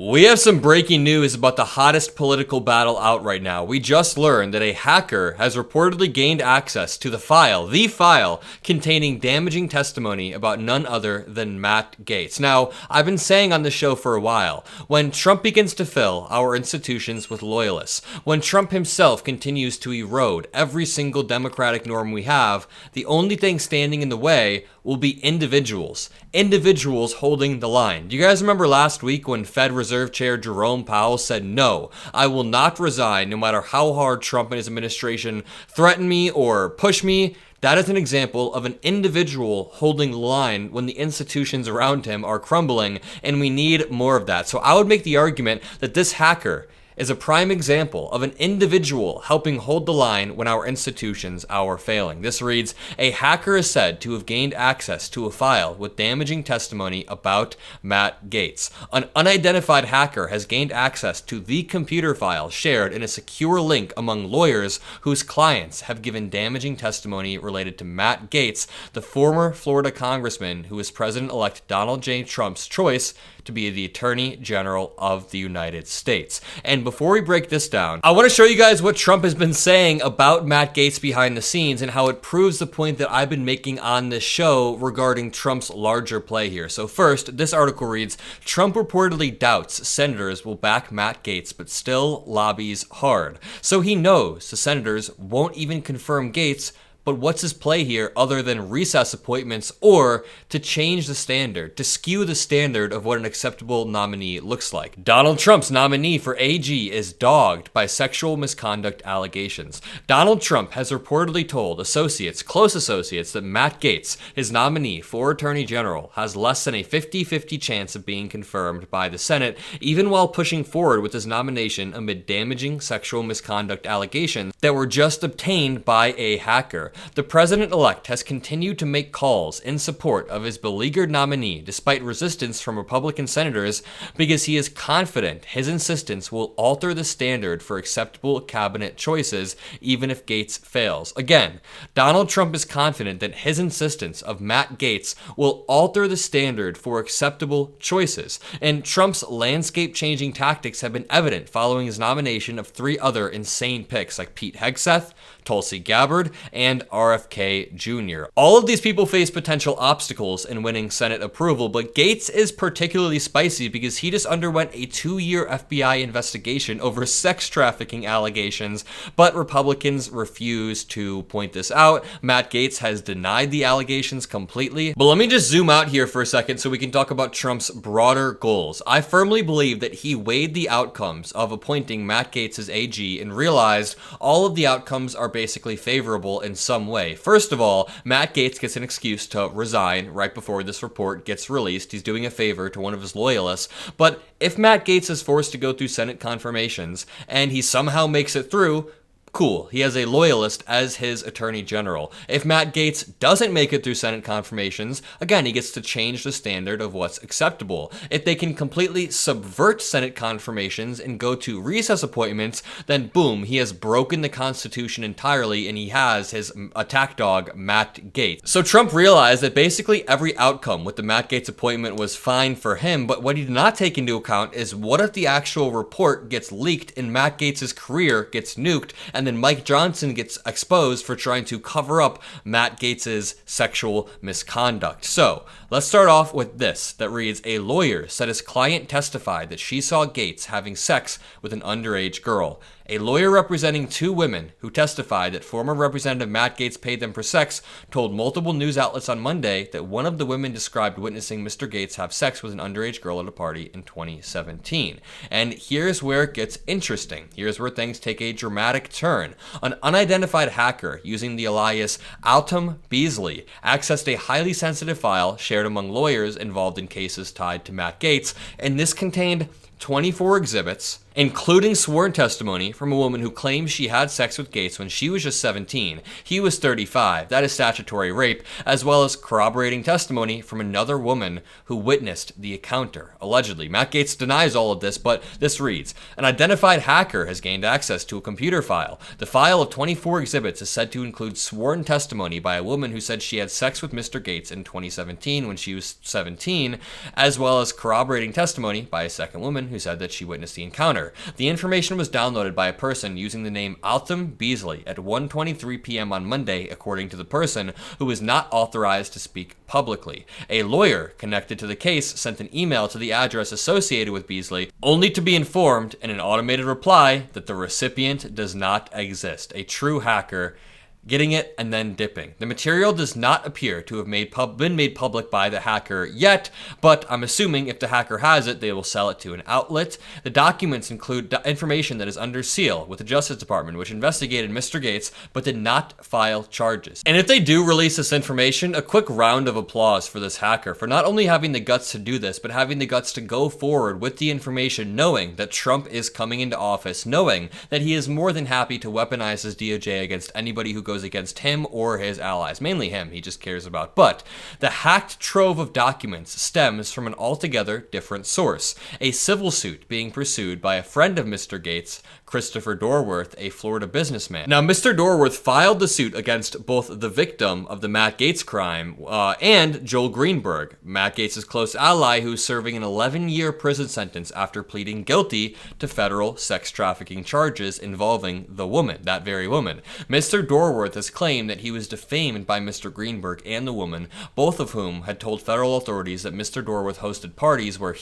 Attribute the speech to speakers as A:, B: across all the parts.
A: We have some breaking news about the hottest political battle out right now. We just learned that a hacker has reportedly gained access to the file containing damaging testimony about none other than Matt Gaetz. Now, I've been saying on the show for a while, when Trump begins to fill our institutions with loyalists, when Trump himself continues to erode every single democratic norm we have, the only thing standing in the way will be individuals holding the line. Do you guys remember last week when Fed Reserve Chair Jerome Powell said, "No, I will not resign no matter how hard Trump and his administration threaten me or push me"? That is an example of an individual holding the line when the institutions around him are crumbling, and we need more of that. So I would make the argument that this hacker is a prime example of an individual helping hold the line when our institutions are failing. This reads, a hacker is said to have gained access to a file with damaging testimony about Matt Gaetz. An unidentified hacker has gained access to the computer file shared in a secure link among lawyers whose clients have given damaging testimony related to Matt Gaetz, the former Florida congressman who was President-elect Donald J. Trump's choice to be the Attorney General of the United States. And before we break this down, I want to show you guys what Trump has been saying about Matt Gaetz behind the scenes and how it proves the point that I've been making on this show regarding Trump's larger play here. So first, this article reads, Trump reportedly doubts senators will back Matt Gaetz but still lobbies hard. So he knows the senators won't even confirm Gaetz, but what's his play here other than recess appointments or to change the standard, to skew the standard of what an acceptable nominee looks like? Donald Trump's nominee for AG is dogged by sexual misconduct allegations. Donald Trump has reportedly told close associates, that Matt Gaetz, his nominee for Attorney General, has less than a 50-50 chance of being confirmed by the Senate, even while pushing forward with his nomination amid damaging sexual misconduct allegations that were just obtained by a hacker. The president-elect has continued to make calls in support of his beleaguered nominee despite resistance from Republican senators because he is confident his insistence will alter the standard for acceptable cabinet choices even if Gaetz fails. Again, Donald Trump is confident that his insistence of Matt Gaetz will alter the standard for acceptable choices, and Trump's landscape-changing tactics have been evident following his nomination of three other insane picks like Pete Hegseth, Tulsi Gabbard, and RFK Jr. All of these people face potential obstacles in winning Senate approval, but Gaetz is particularly spicy because he just underwent a 2-year FBI investigation over sex trafficking allegations, but Republicans refuse to point this out. Matt Gaetz has denied the allegations completely. But let me just zoom out here for a second so we can talk about Trump's broader goals. I firmly believe that he weighed the outcomes of appointing Matt Gaetz as AG and realized all of the outcomes are basically favorable in some way. First of all, Matt Gaetz gets an excuse to resign right before this report gets released. He's doing a favor to one of his loyalists. But if Matt Gaetz is forced to go through Senate confirmations and he somehow makes it through, cool, he has a loyalist as his attorney general. If Matt Gaetz doesn't make it through Senate confirmations, again, he gets to change the standard of what's acceptable. If they can completely subvert Senate confirmations and go to recess appointments, then boom, he has broken the Constitution entirely and he has his attack dog, Matt Gaetz. So Trump realized that basically every outcome with the Matt Gaetz appointment was fine for him, but what he did not take into account is what if the actual report gets leaked and Matt Gaetz's career gets nuked, and then Mike Johnson gets exposed for trying to cover up Matt Gaetz's sexual misconduct. So let's start off with this that reads, a lawyer said his client testified that she saw Gaetz having sex with an underage girl. A lawyer representing two women who testified that former Representative Matt Gaetz paid them for sex told multiple news outlets on Monday that one of the women described witnessing Mr. Gaetz have sex with an underage girl at a party in 2017. And here's where it gets interesting. Here's where things take a dramatic turn. An unidentified hacker using the alias Altum Beasley accessed a highly sensitive file shared among lawyers involved in cases tied to Matt Gaetz, and this contained 24 exhibits, including sworn testimony from a woman who claims she had sex with Gaetz when she was just 17. He was 35. That is statutory rape, as well as corroborating testimony from another woman who witnessed the encounter, allegedly. Matt Gaetz denies all of this, but this reads, an identified hacker has gained access to a computer file. The file of 24 exhibits is said to include sworn testimony by a woman who said she had sex with Mr. Gaetz in 2017 when she was 17, as well as corroborating testimony by a second woman woman who said that she witnessed the encounter. The information was downloaded by a person using the name Altham Beasley at 1:23 p.m. on Monday, according to the person, who was not authorized to speak publicly. A lawyer connected to the case sent an email to the address associated with Beasley, only to be informed in an automated reply that the recipient does not exist. A true hacker getting it and then dipping. The material does not appear to have been made public by the hacker yet, but I'm assuming if the hacker has it, they will sell it to an outlet. The documents include information that is under seal with the Justice Department, which investigated Mr. Gaetz but did not file charges. And if they do release this information, a quick round of applause for this hacker for not only having the guts to do this, but having the guts to go forward with the information, knowing that Trump is coming into office, knowing that he is more than happy to weaponize his DOJ against anybody who goes against him or his allies. Mainly him, he just cares about. But the hacked trove of documents stems from an altogether different source. A civil suit being pursued by a friend of Mr. Gaetz, Christopher Dorworth, a Florida businessman. Now, Mr. Dorworth filed the suit against both the victim of the Matt Gaetz crime and Joel Greenberg, Matt Gaetz's close ally, who's serving an 11-year prison sentence after pleading guilty to federal sex trafficking charges involving the woman, that very woman. Mr. Dorworth has claimed that he was defamed by Mr. Greenberg and the woman, both of whom had told federal authorities that Mr. Dorworth hosted parties where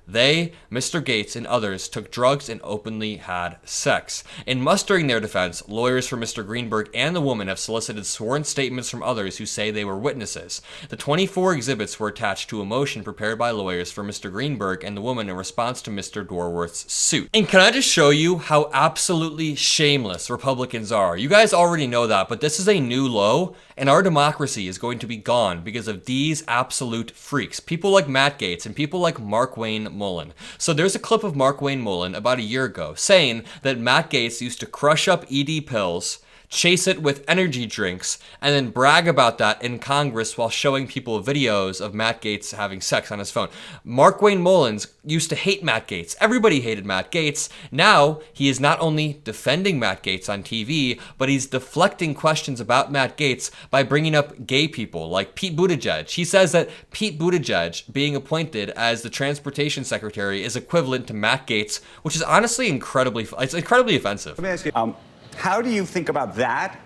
A: they, Mr. Gaetz, and others took drugs and openly had sex. In mustering their defense, lawyers for Mr. Greenberg and the woman have solicited sworn statements from others who say they were witnesses. The 24 exhibits were attached to a motion prepared by lawyers for Mr. Greenberg and the woman in response to Mr. Dorworth's suit. And can I just show you how absolutely shameless Republicans are? You guys already know that, but this is a new low, and our democracy is going to be gone because of these absolute freaks. People like Matt Gaetz and people like Markwayne Mullin. So there's a clip of Markwayne Mullin about a year ago saying that Matt Gaetz used to crush up ED pills, chase it with energy drinks, and then brag about that in Congress while showing people videos of Matt Gaetz having sex on his phone. Markwayne Mullins used to hate Matt Gaetz. Everybody hated Matt Gaetz. Now he is not only defending Matt Gaetz on TV, but he's deflecting questions about Matt Gaetz by bringing up gay people like Pete Buttigieg. He says that Pete Buttigieg being appointed as the transportation secretary is equivalent to Matt Gaetz, which is honestly incredibly offensive.
B: Let me ask you, how do you think about that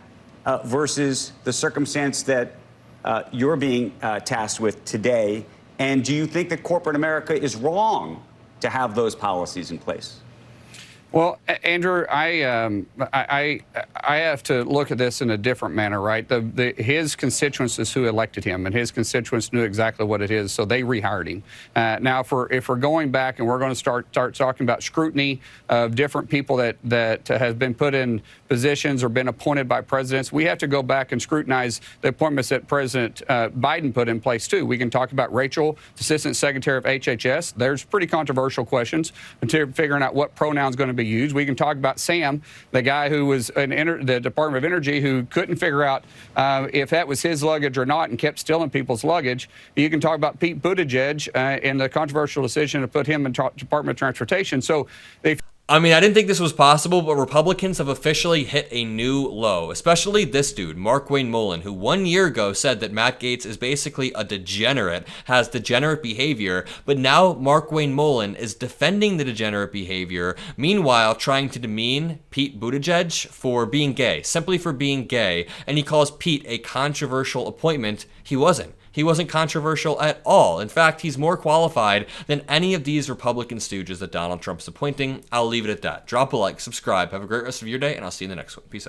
B: versus the circumstance that you're being tasked with today? And do you think that corporate America is wrong to have those policies in place?
C: Well, Andrew, I have to look at this in a different manner, right? His constituents is who elected him, and his constituents knew exactly what it is, so they rehired him. Now, if we're going back and we're going to start talking about scrutiny of different people that have been put in positions or been appointed by presidents, we have to go back and scrutinize the appointments that President Biden put in place, too. We can talk about Rachel, Assistant Secretary of HHS. There's pretty controversial questions into figuring out what pronoun's going to be used. We can talk about Sam, the guy who was in the Department of Energy who couldn't figure out if that was his luggage or not and kept stealing people's luggage. You can talk about Pete Buttigieg and the controversial decision to put him in Department of Transportation. So
A: I mean, I didn't think this was possible, but Republicans have officially hit a new low, especially this dude, Markwayne Mullin, who 1 year ago said that Matt Gaetz is basically a degenerate, has degenerate behavior, but now Markwayne Mullin is defending the degenerate behavior, meanwhile trying to demean Pete Buttigieg for being gay, simply for being gay, and he calls Pete a controversial appointment. He wasn't. He wasn't controversial at all. In fact, he's more qualified than any of these Republican stooges that Donald Trump's appointing. I'll leave it at that. Drop a like, subscribe, have a great rest of your day, and I'll see you in the next one. Peace out.